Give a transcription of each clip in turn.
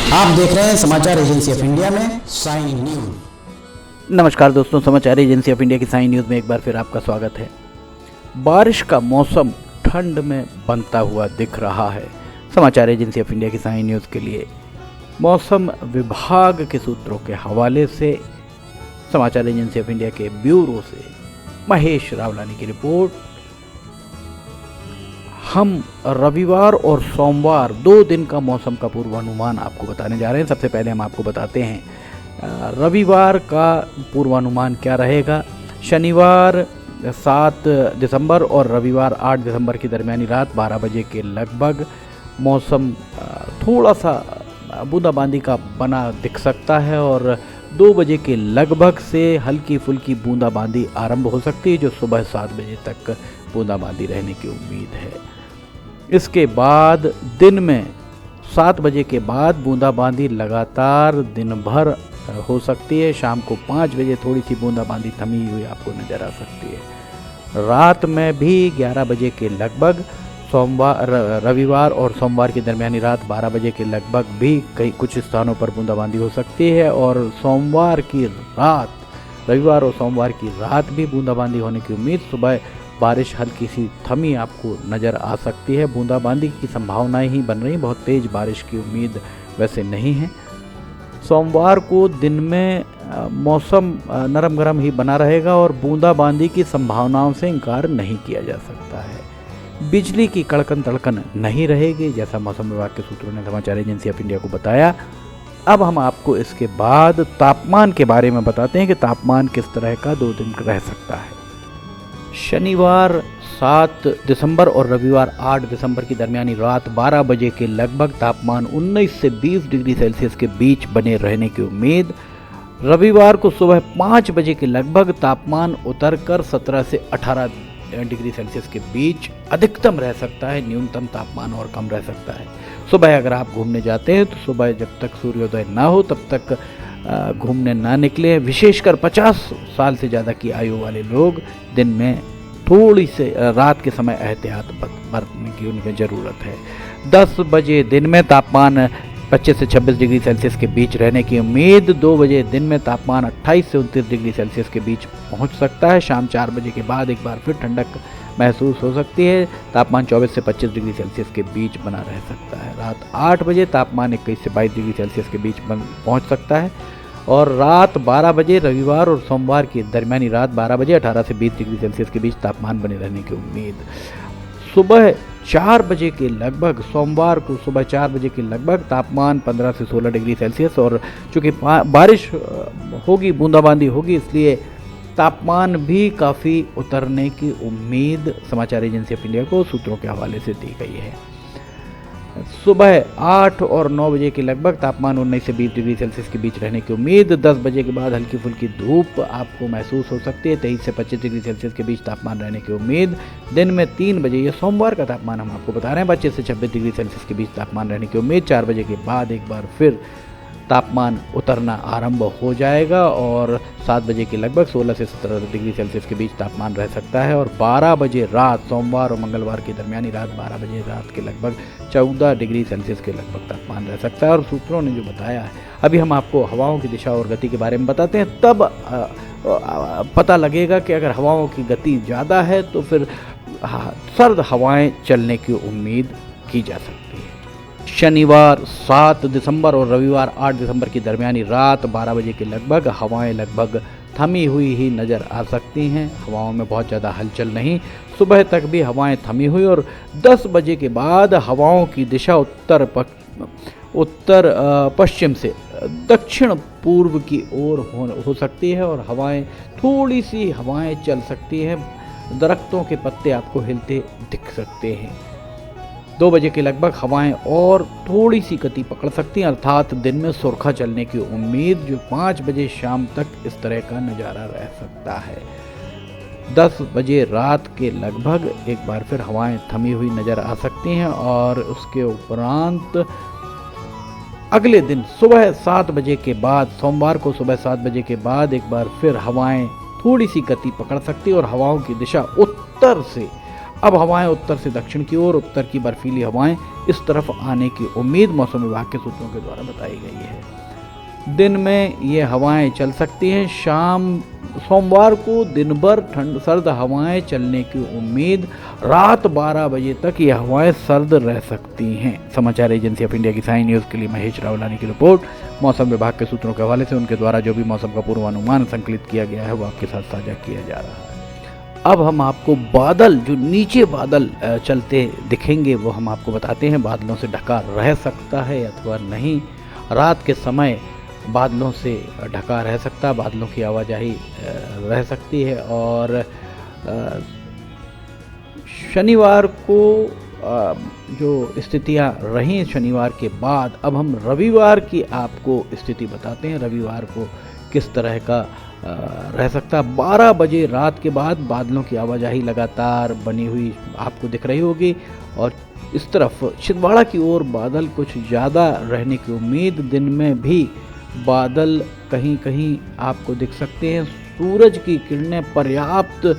आप देख रहे हैं समाचार एजेंसी ऑफ इंडिया में साइन न्यूज। नमस्कार दोस्तों, समाचार एजेंसी ऑफ इंडिया की साइन न्यूज़ में एक बार फिर आपका स्वागत है। बारिश का मौसम ठंड में बनता हुआ दिख रहा है। समाचार एजेंसी ऑफ इंडिया की साइन न्यूज़ के लिए मौसम विभाग के सूत्रों के हवाले से समाचार एजेंसी ऑफ इंडिया के ब्यूरो से महेश रावलानी की रिपोर्ट। हम रविवार और सोमवार 2 दिन का मौसम का पूर्वानुमान आपको बताने जा रहे हैं। सबसे पहले हम आपको बताते हैं रविवार का पूर्वानुमान क्या रहेगा। शनिवार 7 दिसंबर और रविवार 8 दिसंबर की दरमियानी रात 12 बजे के लगभग मौसम थोड़ा सा बूंदाबांदी का बना दिख सकता है और 2 बजे के लगभग से हल्की फुल्की बूंदाबांदी आरंभ हो सकती है, जो सुबह 7 बजे तक बूंदाबांदी रहने की उम्मीद है। इसके बाद दिन में 7 बजे के बाद बूंदाबांदी लगातार दिन भर हो सकती है। शाम को 5 बजे थोड़ी सी बूंदाबांदी थमी हुई आपको नज़र आ सकती है। रात में भी 11 बजे के लगभग रविवार और सोमवार की दरमियानी रात 12 बजे के लगभग भी कई कुछ स्थानों पर बूंदाबांदी हो सकती है और रविवार और सोमवार की रात भी बूंदाबांदी होने की उम्मीद। सुबह बारिश हल्की सी थमी आपको नज़र आ सकती है। बूंदाबांदी की संभावनाएं ही बन रही, बहुत तेज़ बारिश की उम्मीद वैसे नहीं है। सोमवार को दिन में मौसम नरम गरम ही बना रहेगा और बूंदाबांदी की संभावनाओं से इनकार नहीं किया जा सकता है। बिजली की कड़कन तड़कन नहीं रहेगी, जैसा मौसम विभाग के सूत्रों ने समाचार एजेंसी ऑफ इंडिया को बताया। अब हम आपको इसके बाद तापमान के बारे में बताते हैं कि तापमान किस तरह का 2 दिन रह सकता है। शनिवार 7 दिसंबर और रविवार 8 दिसंबर की दरमियानी रात 12 बजे के लगभग तापमान 19 से 20 डिग्री सेल्सियस के बीच बने रहने की उम्मीद। रविवार को सुबह 5 बजे के लगभग तापमान उतरकर 17 से 18 डिग्री सेल्सियस के बीच अधिकतम रह सकता है। न्यूनतम तापमान और कम रह सकता है। सुबह अगर आप घूमने जाते हैं तो सुबह जब तक सूर्योदय ना हो तब तक घूमने ना निकले। विशेषकर 50 साल से ज़्यादा की आयु वाले लोग दिन में थोड़ी से रात के समय एहतियात बरतने की उनकी ज़रूरत है। 10 बजे दिन में तापमान 25 से 26 डिग्री सेल्सियस के बीच रहने की उम्मीद। 2 बजे दिन में तापमान 28 से 29 डिग्री सेल्सियस के बीच पहुंच सकता है। शाम 4 बजे के बाद एक बार फिर ठंडक महसूस हो सकती है। तापमान 24 से 25 डिग्री सेल्सियस के बीच बना रह सकता है। रात 8 बजे तापमान 21 से 22 डिग्री सेल्सियस के बीच पहुंच सकता है और रात 12 बजे रविवार और सोमवार की दरमियानी रात 12 बजे 18 से 20 डिग्री सेल्सियस के बीच तापमान बने रहने की उम्मीद। सुबह 4 बजे के लगभग सोमवार को सुबह 4 बजे के लगभग तापमान 15 से 16 डिग्री सेल्सियस और चूँकि बारिश होगी, बूंदाबांदी होगी, इसलिए तापमान भी काफ़ी उतरने की उम्मीद समाचार एजेंसी ऑफ इंडिया को सूत्रों के हवाले से दी गई है। सुबह 8 और 9 बजे के लगभग तापमान 19 से 20 डिग्री सेल्सियस के बीच रहने की उम्मीद। 10 बजे के बाद हल्की फुल्की धूप आपको महसूस हो सकती है। 23 से 25 डिग्री सेल्सियस के बीच तापमान रहने की उम्मीद। दिन में 3 बजे, ये सोमवार का तापमान हम आपको बता रहे हैं, 25 से 26 डिग्री सेल्सियस के बीच तापमान रहने की उम्मीद। 4 बजे के बाद एक बार फिर तापमान उतरना आरंभ हो जाएगा और 7 बजे के लगभग 16 से 17 डिग्री सेल्सियस के बीच तापमान रह सकता है और 12 बजे रात सोमवार और मंगलवार की दरमियानी रात 12 बजे रात के लगभग 14 डिग्री सेल्सियस के लगभग तापमान रह सकता है। और सूत्रों ने जो बताया है, अभी हम आपको हवाओं की दिशा और गति के बारे में बताते हैं, तब पता लगेगा कि अगर हवाओं की गति ज़्यादा है तो फिर सर्द हवाएं चलने की उम्मीद की जा सकती है। शनिवार 7 दिसंबर और रविवार 8 दिसंबर की दरमियानी रात 12 बजे के लगभग हवाएं लगभग थमी हुई ही नज़र आ सकती हैं। हवाओं में बहुत ज़्यादा हलचल नहीं। सुबह तक भी हवाएं थमी हुई और 10 बजे के बाद हवाओं की दिशा उत्तर पश्चिम से दक्षिण पूर्व की ओर हो सकती है और थोड़ी सी हवाएं चल सकती हैं। दरख्तों के पत्ते आपको हिलते दिख सकते हैं। 2 बजे के लगभग हवाएं और थोड़ी सी गति पकड़ सकती हैं, अर्थात दिन में सुरखा चलने की उम्मीद, जो 5 बजे शाम तक इस तरह का नज़ारा रह सकता है। 10 बजे रात के लगभग एक बार फिर हवाएं थमी हुई नज़र आ सकती हैं और उसके उपरांत अगले दिन सुबह 7 बजे के बाद, सोमवार को सुबह 7 बजे के बाद एक बार फिर हवाएं थोड़ी सी गति पकड़ सकती और हवाओं की दिशा उत्तर से अब हवाएं उत्तर से दक्षिण की ओर, उत्तर की बर्फीली हवाएं इस तरफ आने की उम्मीद मौसम विभाग के सूत्रों के द्वारा बताई गई है। दिन में ये हवाएं चल सकती हैं। सोमवार को दिन भर सर्द हवाएं चलने की उम्मीद। रात 12 बजे तक ये हवाएं सर्द रह सकती हैं। समाचार एजेंसी ऑफ इंडिया की साइन न्यूज़ के लिए महेश रावलानी की रिपोर्ट। मौसम विभाग के सूत्रों के हवाले से उनके द्वारा जो भी मौसम का पूर्वानुमान संकलित किया गया है वो आपके साथ साझा किया जा रहा है। अब हम आपको बादल, जो नीचे बादल चलते दिखेंगे वो हम आपको बताते हैं। बादलों से ढका रह सकता है अथवा नहीं। रात के समय बादलों से ढका रह सकता, बादलों की आवाजाही रह सकती है। और शनिवार को जो स्थितियां रहीं शनिवार के बाद, अब हम रविवार की आपको स्थिति बताते हैं। रविवार को किस तरह का रह सकता। 12 बजे रात के बाद बादलों की आवाजाही लगातार बनी हुई आपको दिख रही होगी और इस तरफ छिंदवाड़ा की ओर बादल कुछ ज़्यादा रहने की उम्मीद। दिन में भी बादल कहीं कहीं आपको दिख सकते हैं। सूरज की किरणें पर्याप्त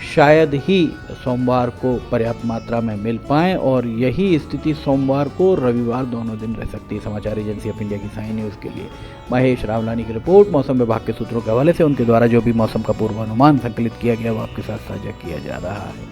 शायद ही सोमवार को पर्याप्त मात्रा में मिल पाएँ और यही स्थिति सोमवार को रविवार दोनों दिन रह सकती है। समाचार एजेंसी ऑफ इंडिया की साइन न्यूज़ के लिए महेश रावलानी की रिपोर्ट। मौसम विभाग के सूत्रों के हवाले से उनके द्वारा जो भी मौसम का पूर्वानुमान संकलित किया गया वो आपके साथ साझा किया जा रहा है।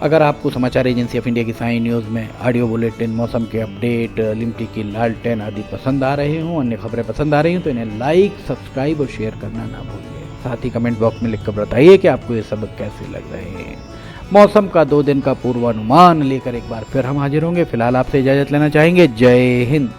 अगर आपको समाचार एजेंसी ऑफ इंडिया की साइन न्यूज़ में ऑडियो बुलेटिन, मौसम के अपडेट, लिमटी की लालटेन आदि पसंद आ रहे हों, अन्य खबरें पसंद आ रही हों तो इन्हें लाइक, सब्सक्राइब और शेयर करना ना भूलिए। साथ ही कमेंट बॉक्स में लिखकर बताइए कि आपको ये सब कैसे लग रहे हैं। मौसम का 2 दिन का पूर्वानुमान लेकर एक बार फिर हम हाजिर होंगे। फिलहाल आपसे इजाज़त लेना चाहेंगे। जय हिंद।